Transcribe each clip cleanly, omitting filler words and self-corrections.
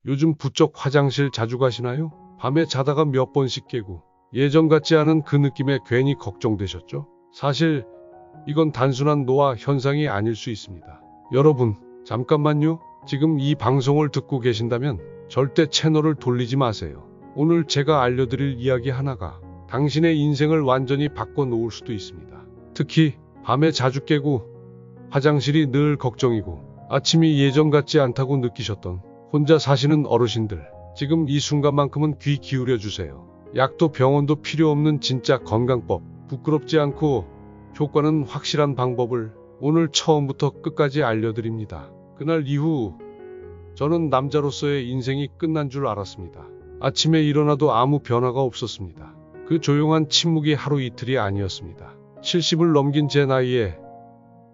요즘 부쩍 화장실 자주 가시나요? 밤에 자다가 몇 번씩 깨고 예전 같지 않은 그 느낌에 괜히 걱정되셨죠? 사실 이건 단순한 노화 현상이 아닐 수 있습니다. 여러분, 잠깐만요. 지금 이 방송을 듣고 계신다면 절대 채널을 돌리지 마세요. 오늘 제가 알려드릴 이야기 하나가 당신의 인생을 완전히 바꿔놓을 수도 있습니다. 특히 밤에 자주 깨고 화장실이 늘 걱정이고 아침이 예전 같지 않다고 느끼셨던 혼자 사시는 어르신들, 지금 이 순간만큼은 귀 기울여 주세요. 약도 병원도 필요 없는 진짜 건강법, 부끄럽지 않고 효과는 확실한 방법을 오늘 처음부터 끝까지 알려드립니다. 그날 이후 저는 남자로서의 인생이 끝난 줄 알았습니다. 아침에 일어나도 아무 변화가 없었습니다. 그 조용한 침묵이 하루 이틀이 아니었습니다. 70을 넘긴 제 나이에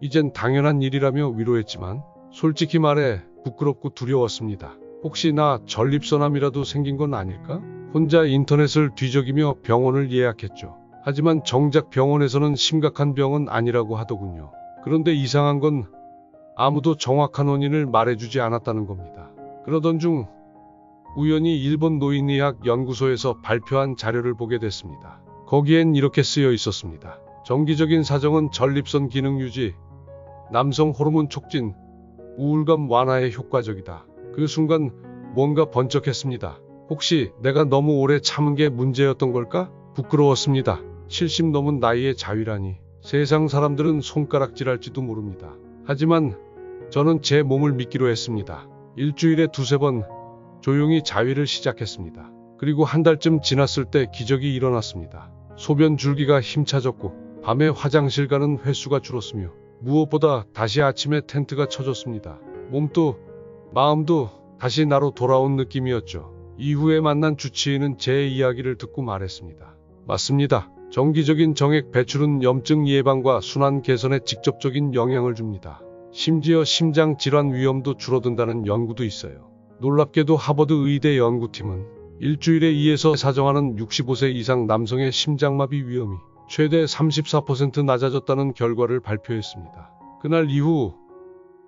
이젠 당연한 일이라며 위로했지만 솔직히 말해 부끄럽고 두려웠습니다. 혹시 나 전립선암이라도 생긴 건 아닐까? 혼자 인터넷을 뒤적이며 병원을 예약했죠. 하지만 정작 병원에서는 심각한 병은 아니라고 하더군요. 그런데 이상한 건 아무도 정확한 원인을 말해주지 않았다는 겁니다. 그러던 중 우연히 일본 노인의학 연구소에서 발표한 자료를 보게 됐습니다. 거기엔 이렇게 쓰여 있었습니다. 정기적인 사정은 전립선 기능 유지, 남성 호르몬 촉진, 우울감 완화에 효과적이다. 그 순간 뭔가 번쩍했습니다. 혹시 내가 너무 오래 참은 게 문제였던 걸까? 부끄러웠습니다. 70 넘은 나이에 자위라니. 세상 사람들은 손가락질할지도 모릅니다. 하지만 저는 제 몸을 믿기로 했습니다. 일주일에 두세 번 조용히 자위를 시작했습니다. 그리고 한 달쯤 지났을 때 기적이 일어났습니다. 소변 줄기가 힘차졌고 밤에 화장실 가는 횟수가 줄었으며 무엇보다 다시 아침에 텐트가 쳐졌습니다. 몸도 마음도 다시 나로 돌아온 느낌이었죠. 이후에 만난 주치의는 제 이야기를 듣고 말했습니다. 맞습니다. 정기적인 정액 배출은 염증 예방과 순환 개선에 직접적인 영향을 줍니다. 심지어 심장 질환 위험도 줄어든다는 연구도 있어요. 놀랍게도 하버드 의대 연구팀은 일주일에 2에서 사정하는 65세 이상 남성의 심장마비 위험이 최대 34% 낮아졌다는 결과를 발표했습니다. 그날 이후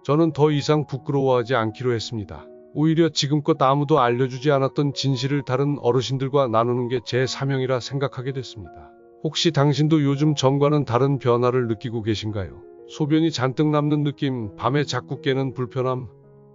저는 더 이상 부끄러워하지 않기로 했습니다. 오히려 지금껏 아무도 알려주지 않았던 진실을 다른 어르신들과 나누는 게 제 사명이라 생각하게 됐습니다. 혹시 당신도 요즘 전과는 다른 변화를 느끼고 계신가요? 소변이 잔뜩 남는 느낌, 밤에 자꾸 깨는 불편함,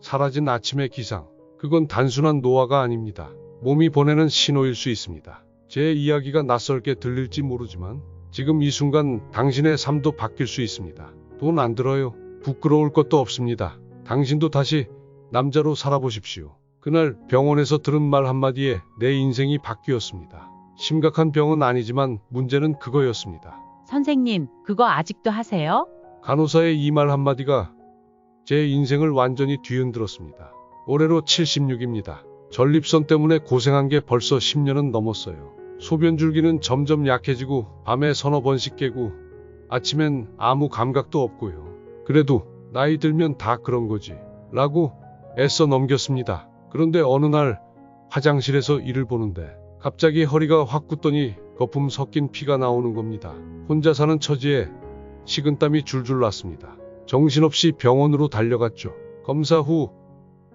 사라진 아침의 기상. 그건 단순한 노화가 아닙니다. 몸이 보내는 신호일 수 있습니다. 제 이야기가 낯설게 들릴지 모르지만 지금 이 순간 당신의 삶도 바뀔 수 있습니다. 돈 안 들어요. 부끄러울 것도 없습니다. 당신도 다시 남자로 살아보십시오. 그날 병원에서 들은 말 한마디에 내 인생이 바뀌었습니다. 심각한 병은 아니지만 문제는 그거였습니다. 선생님, 그거 아직도 하세요? 간호사의 이 말 한마디가 제 인생을 완전히 뒤흔들었습니다. 올해로 76입니다. 전립선 때문에 고생한 게 벌써 10년은 넘었어요. 소변 줄기는 점점 약해지고 밤에 서너 번씩 깨고 아침엔 아무 감각도 없고요. 그래도 나이 들면 다 그런 거지 라고 애써 넘겼습니다. 그런데 어느 날 화장실에서 일을 보는데 갑자기 허리가 확 굳더니 거품 섞인 피가 나오는 겁니다. 혼자 사는 처지에 식은땀이 줄줄 났습니다. 정신없이 병원으로 달려갔죠. 검사 후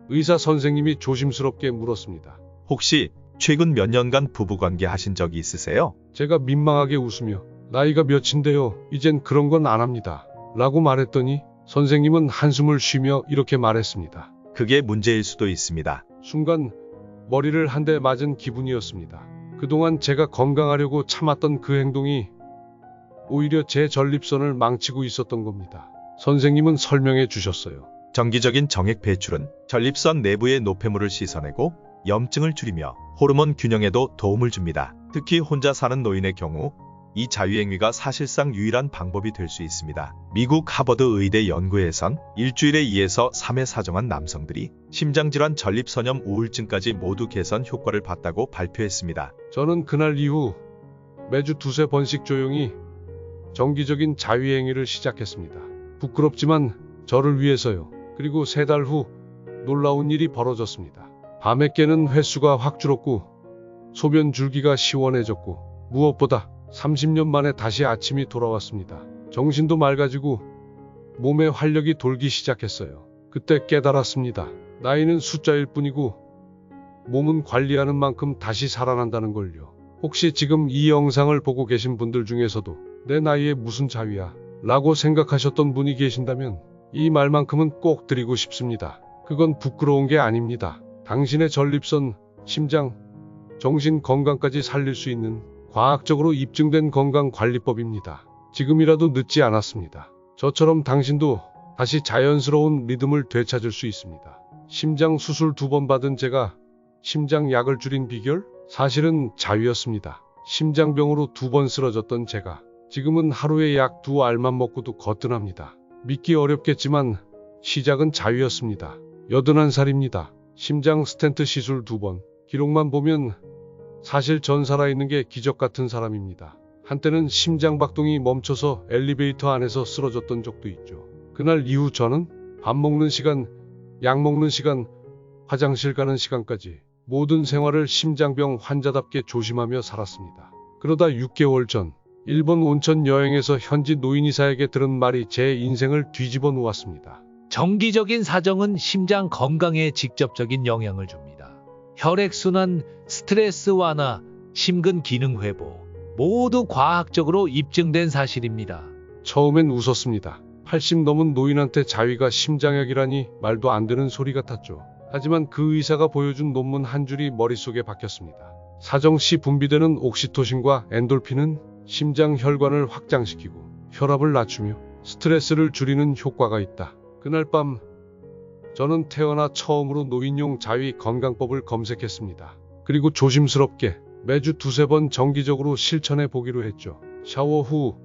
의사 선생님이 조심스럽게 물었습니다. 혹시 최근 몇 년간 부부관계 하신 적이 있으세요? 제가 민망하게 웃으며 나이가 몇인데요. 이젠 그런 건 안 합니다. 라고 말했더니 선생님은 한숨을 쉬며 이렇게 말했습니다. 그게 문제일 수도 있습니다. 순간 머리를 한 대 맞은 기분이었습니다. 그동안 제가 건강하려고 참았던 그 행동이 오히려 제 전립선을 망치고 있었던 겁니다. 선생님은 설명해 주셨어요. 정기적인 정액 배출은 전립선 내부의 노폐물을 씻어내고 염증을 줄이며 호르몬 균형에도 도움을 줍니다. 특히 혼자 사는 노인의 경우 이 자위행위가 사실상 유일한 방법이 될 수 있습니다. 미국 하버드 의대 연구에선 일주일에 2에서 3회 사정한 남성들이 심장질환, 전립선염, 우울증까지 모두 개선 효과를 봤다고 발표했습니다. 저는 그날 이후 매주 두세 번씩 조용히 정기적인 자위행위를 시작했습니다. 부끄럽지만 저를 위해서요. 그리고 3달 후 놀라운 일이 벌어졌습니다. 밤에 깨는 횟수가 확 줄었고 소변 줄기가 시원해졌고 무엇보다 30년 만에 다시 아침이 돌아왔습니다. 정신도 맑아지고 몸에 활력이 돌기 시작했어요. 그때 깨달았습니다. 나이는 숫자일 뿐이고 몸은 관리하는 만큼 다시 살아난다는 걸요. 혹시 지금 이 영상을 보고 계신 분들 중에서도 내 나이에 무슨 자위야? 라고 생각하셨던 분이 계신다면 이 말만큼은 꼭 드리고 싶습니다. 그건 부끄러운 게 아닙니다. 당신의 전립선, 심장, 정신 건강까지 살릴 수 있는 과학적으로 입증된 건강관리법입니다. 지금이라도 늦지 않았습니다. 저처럼 당신도 다시 자연스러운 리듬을 되찾을 수 있습니다. 심장 수술 2번 받은 제가 심장 약을 줄인 비결? 사실은 자위였습니다. 심장병으로 2번 쓰러졌던 제가 지금은 하루에 약 2알만 먹고도 거뜬합니다. 믿기 어렵겠지만 시작은 자위였습니다. 81살입니다. 심장 스텐트 시술 2번. 기록만 보면 사실 전 살아있는 게 기적 같은 사람입니다. 한때는 심장 박동이 멈춰서 엘리베이터 안에서 쓰러졌던 적도 있죠. 그날 이후 저는 밥 먹는 시간, 약 먹는 시간, 화장실 가는 시간까지 모든 생활을 심장병 환자답게 조심하며 살았습니다. 그러다 6개월 전 일본 온천 여행에서 현지 노인의사에게 들은 말이 제 인생을 뒤집어 놓았습니다. 정기적인 사정은 심장 건강에 직접적인 영향을 줍니다. 혈액순환, 스트레스 완화, 심근 기능 회복, 모두 과학적으로 입증된 사실입니다. 처음엔 웃었습니다. 80 넘은 노인한테 자위가 심장약이라니 말도 안 되는 소리 같았죠. 하지만 그 의사가 보여준 논문 한 줄이 머릿속에 박혔습니다. 사정시 분비되는 옥시토신과 엔돌핀은 심장 혈관을 확장시키고 혈압을 낮추며 스트레스를 줄이는 효과가 있다. 그날 밤 저는 태어나 처음으로 노인용 자위 건강법을 검색했습니다. 그리고 조심스럽게 매주 2~3번 정기적으로 실천해 보기로 했죠. 샤워 후,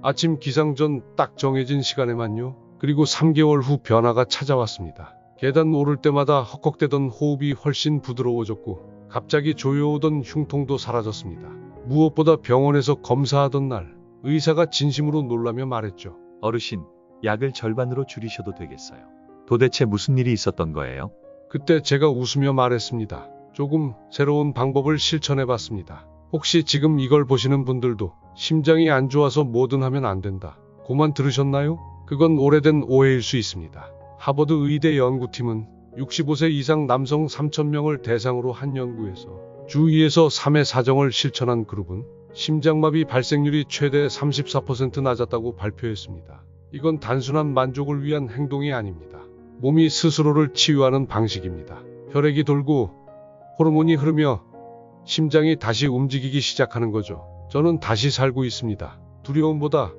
아침 기상 전 딱 정해진 시간에만요. 그리고 3개월 후 변화가 찾아왔습니다. 계단 오를 때마다 헉헉대던 호흡이 훨씬 부드러워졌고 갑자기 조여오던 흉통도 사라졌습니다. 무엇보다 병원에서 검사하던 날 의사가 진심으로 놀라며 말했죠. 어르신, 약을 절반으로 줄이셔도 되겠어요. 도대체 무슨 일이 있었던 거예요? 그때 제가 웃으며 말했습니다. 조금 새로운 방법을 실천해봤습니다. 혹시 지금 이걸 보시는 분들도 심장이 안 좋아서 뭐든 하면 안 된다. 고만 들으셨나요? 그건 오래된 오해일 수 있습니다. 하버드 의대 연구팀은 65세 이상 남성 3,000명을 대상으로 한 연구에서 주 2에서 3회 사정을 실천한 그룹은 심장마비 발생률이 최대 34% 낮았다고 발표했습니다. 이건 단순한 만족을 위한 행동이 아닙니다. 몸이 스스로를 치유하는 방식입니다. 혈액이 돌고 호르몬이 흐르며 심장이 다시 움직이기 시작하는 거죠. 저는 다시 살고 있습니다. 두려움보다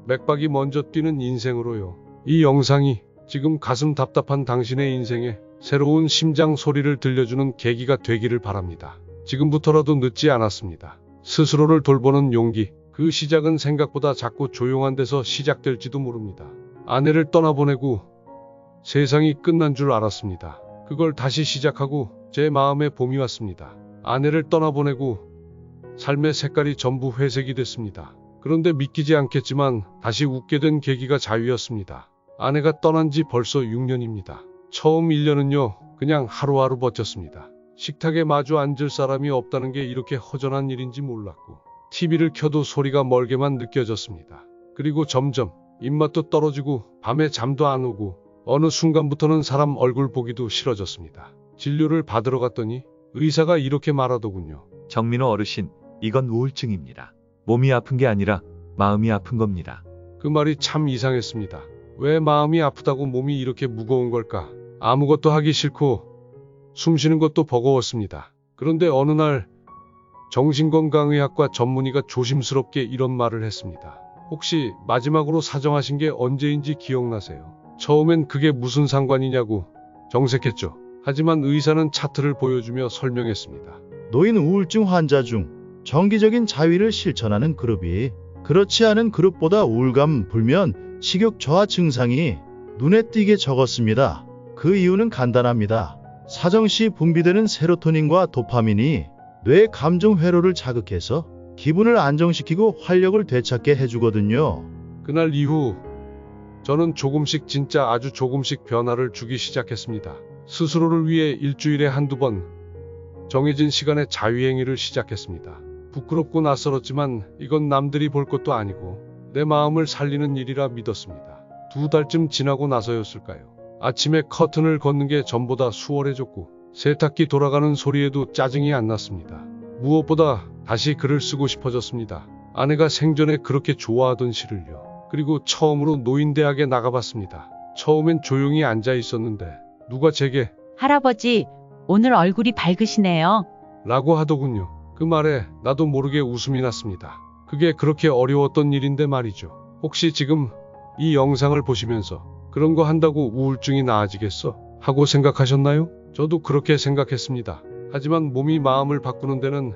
맥박이 먼저 뛰는 인생으로요. 이 영상이 지금 가슴 답답한 당신의 인생에 새로운 심장 소리를 들려주는 계기가 되기를 바랍니다. 지금부터라도 늦지 않았습니다. 스스로를 돌보는 용기, 그 시작은 생각보다 작고 조용한 데서 시작될지도 모릅니다. 아내를 떠나보내고 세상이 끝난 줄 알았습니다. 그걸 다시 시작하고 제 마음에 봄이 왔습니다. 아내를 떠나보내고 삶의 색깔이 전부 회색이 됐습니다. 그런데 믿기지 않겠지만 다시 웃게 된 계기가 자위였습니다. 아내가 떠난 지 벌써 6년입니다. 처음 1년은요, 그냥 하루하루 버텼습니다. 식탁에 마주 앉을 사람이 없다는 게 이렇게 허전한 일인지 몰랐고 TV를 켜도 소리가 멀게만 느껴졌습니다. 그리고 점점 입맛도 떨어지고 밤에 잠도 안 오고 어느 순간부터는 사람 얼굴 보기도 싫어졌습니다. 진료를 받으러 갔더니 의사가 이렇게 말하더군요. 정민호 어르신, 이건 우울증입니다. 몸이 아픈 게 아니라 마음이 아픈 겁니다. 그 말이 참 이상했습니다. 왜 마음이 아프다고 몸이 이렇게 무거운 걸까? 아무것도 하기 싫고 숨 쉬는 것도 버거웠습니다. 그런데 어느 날 정신건강의학과 전문의가 조심스럽게 이런 말을 했습니다. 혹시 마지막으로 사정하신 게 언제인지 기억나세요? 처음엔 그게 무슨 상관이냐고 정색했죠. 하지만 의사는 차트를 보여주며 설명했습니다. 노인 우울증 환자 중 정기적인 자위를 실천하는 그룹이 그렇지 않은 그룹보다 우울감, 불면, 식욕 저하 증상이 눈에 띄게 적었습니다. 그 이유는 간단합니다. 사정 시 분비되는 세로토닌과 도파민이 뇌 감정 회로를 자극해서 기분을 안정시키고 활력을 되찾게 해주거든요. 그날 이후 저는 조금씩, 진짜 아주 조금씩 변화를 주기 시작했습니다. 스스로를 위해 일주일에 한두 번 정해진 시간에 자위행위를 시작했습니다. 부끄럽고 낯설었지만 이건 남들이 볼 것도 아니고 내 마음을 살리는 일이라 믿었습니다. 2달쯤 지나고 나서였을까요? 아침에 커튼을 걷는 게 전보다 수월해졌고 세탁기 돌아가는 소리에도 짜증이 안 났습니다. 무엇보다 다시 글을 쓰고 싶어졌습니다. 아내가 생전에 그렇게 좋아하던 시를요. 그리고 처음으로 노인대학에 나가봤습니다. 처음엔 조용히 앉아 있었는데 누가 제게 할아버지, 오늘 얼굴이 밝으시네요. 라고 하더군요. 그 말에 나도 모르게 웃음이 났습니다. 그게 그렇게 어려웠던 일인데 말이죠. 혹시 지금 이 영상을 보시면서 그런 거 한다고 우울증이 나아지겠어? 하고 생각하셨나요? 저도 그렇게 생각했습니다. 하지만 몸이 마음을 바꾸는 데는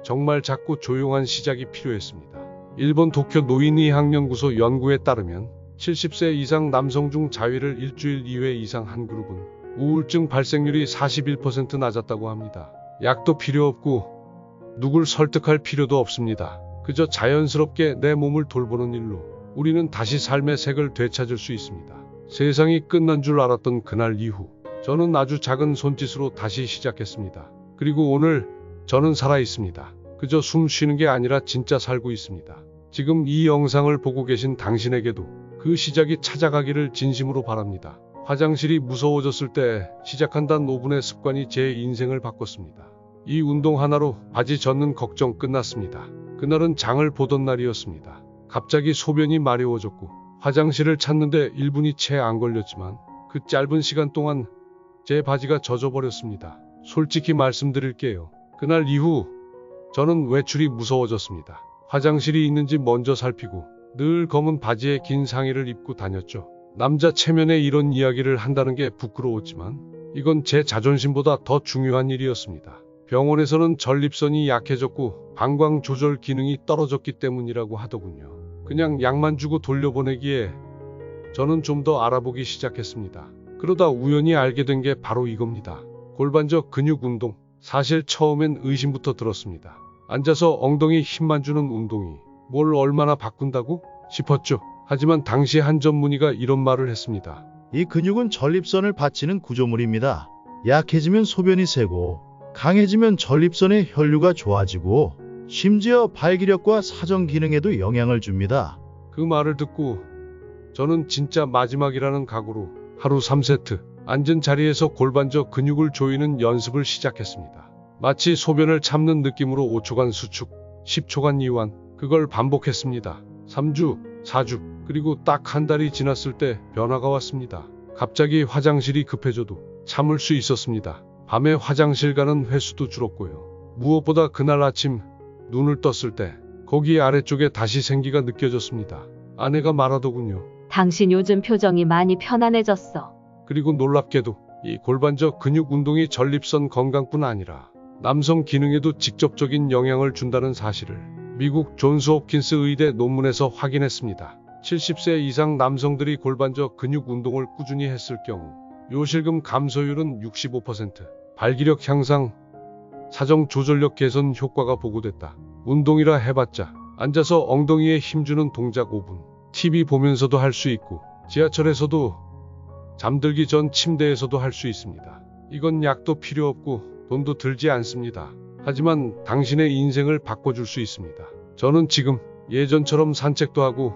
정말 작고 조용한 시작이 필요했습니다. 일본 도쿄 노인의학연구소 연구에 따르면 70세 이상 남성 중 자위를 일주일 2회 이상 한 그룹은 우울증 발생률이 41% 낮았다고 합니다. 약도 필요 없고 누굴 설득할 필요도 없습니다. 그저 자연스럽게 내 몸을 돌보는 일로 우리는 다시 삶의 색을 되찾을 수 있습니다. 세상이 끝난 줄 알았던 그날 이후 저는 아주 작은 손짓으로 다시 시작했습니다. 그리고 오늘 저는 살아 있습니다. 그저 숨 쉬는 게 아니라 진짜 살고 있습니다. 지금 이 영상을 보고 계신 당신에게도 그 시작이 찾아가기를 진심으로 바랍니다. 화장실이 무서워졌을 때 시작한 단 5분의 습관이 제 인생을 바꿨습니다. 이 운동 하나로 바지 젖는 걱정 끝났습니다. 그날은 장을 보던 날이었습니다. 갑자기 소변이 마려워졌고 화장실을 찾는데 1분이 채 안 걸렸지만 그 짧은 시간 동안 제 바지가 젖어버렸습니다. 솔직히 말씀드릴게요. 그날 이후 저는 외출이 무서워졌습니다. 화장실이 있는지 먼저 살피고 늘 검은 바지에 긴 상의를 입고 다녔죠. 남자 체면에 이런 이야기를 한다는 게 부끄러웠지만 이건 제 자존심보다 더 중요한 일이었습니다. 병원에서는 전립선이 약해졌고 방광 조절 기능이 떨어졌기 때문이라고 하더군요. 그냥 약만 주고 돌려보내기에 저는 좀 더 알아보기 시작했습니다. 그러다 우연히 알게 된 게 바로 이겁니다. 골반적 근육 운동. 사실 처음엔 의심부터 들었습니다. 앉아서 엉덩이 힘만 주는 운동이 뭘 얼마나 바꾼다고 싶었죠. 하지만 당시 한 전문의가 이런 말을 했습니다. 이 근육은 전립선을 받치는 구조물입니다. 약해지면 소변이 새고 강해지면 전립선의 혈류가 좋아지고 심지어 발기력과 사정 기능에도 영향을 줍니다. 그 말을 듣고 저는 진짜 마지막이라는 각오로 하루 3세트 앉은 자리에서 골반적 근육을 조이는 연습을 시작했습니다. 마치 소변을 참는 느낌으로 5초간 수축, 10초간 이완, 그걸 반복했습니다. 3주, 4주, 그리고 딱 한 달이 지났을 때 변화가 왔습니다. 갑자기 화장실이 급해져도 참을 수 있었습니다. 밤에 화장실 가는 횟수도 줄었고요. 무엇보다 그날 아침 눈을 떴을 때 거기 아래쪽에 다시 생기가 느껴졌습니다. 아내가 말하더군요. 당신 요즘 표정이 많이 편안해졌어. 그리고 놀랍게도 이 골반적 근육 운동이 전립선 건강뿐 아니라 남성 기능에도 직접적인 영향을 준다는 사실을 미국 존스 홉킨스 의대 논문에서 확인했습니다. 70세 이상 남성들이 골반적 근육 운동을 꾸준히 했을 경우 요실금 감소율은 65%, 발기력 향상, 사정 조절력 개선 효과가 보고됐다. 운동이라 해봤자 앉아서 엉덩이에 힘주는 동작 5분, TV 보면서도 할 수 있고 지하철에서도 잠들기 전 침대에서도 할 수 있습니다. 이건 약도 필요 없고 돈도 들지 않습니다. 하지만 당신의 인생을 바꿔줄 수 있습니다. 저는 지금 예전처럼 산책도 하고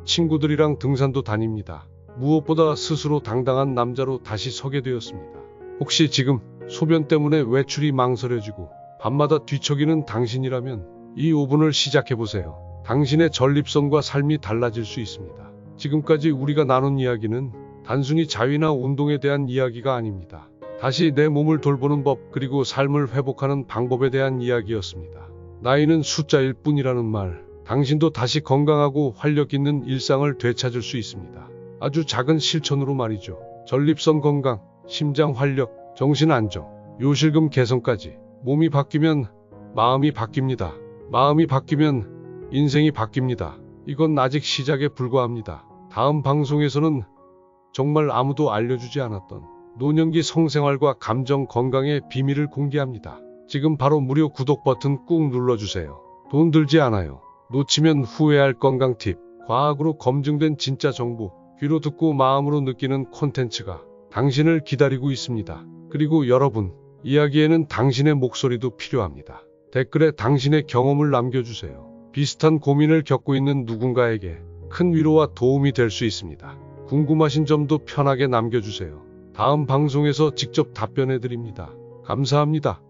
친구들이랑 등산도 다닙니다. 무엇보다 스스로 당당한 남자로 다시 서게 되었습니다. 혹시 지금 소변 때문에 외출이 망설여지고 밤마다 뒤척이는 당신이라면 이 5분을 시작해보세요. 당신의 전립선과 삶이 달라질 수 있습니다. 지금까지 우리가 나눈 이야기는 단순히 자위나 운동에 대한 이야기가 아닙니다. 다시 내 몸을 돌보는 법 그리고 삶을 회복하는 방법에 대한 이야기였습니다. 나이는 숫자일 뿐이라는 말, 당신도 다시 건강하고 활력 있는 일상을 되찾을 수 있습니다. 아주 작은 실천으로 말이죠. 전립선 건강, 심장 활력, 정신 안정, 요실금 개선까지 몸이 바뀌면 마음이 바뀝니다. 마음이 바뀌면 인생이 바뀝니다. 이건 아직 시작에 불과합니다. 다음 방송에서는 정말 아무도 알려주지 않았던 노년기 성생활과 감정 건강의 비밀을 공개합니다. 지금 바로 무료 구독 버튼 꾹 눌러주세요. 돈 들지 않아요. 놓치면 후회할 건강 팁, 과학으로 검증된 진짜 정보, 귀로 듣고 마음으로 느끼는 콘텐츠가 당신을 기다리고 있습니다. 그리고 여러분, 이야기에는 당신의 목소리도 필요합니다. 댓글에 당신의 경험을 남겨주세요. 비슷한 고민을 겪고 있는 누군가에게 큰 위로와 도움이 될 수 있습니다. 궁금하신 점도 편하게 남겨주세요. 다음 방송에서 직접 답변해 드립니다. 감사합니다.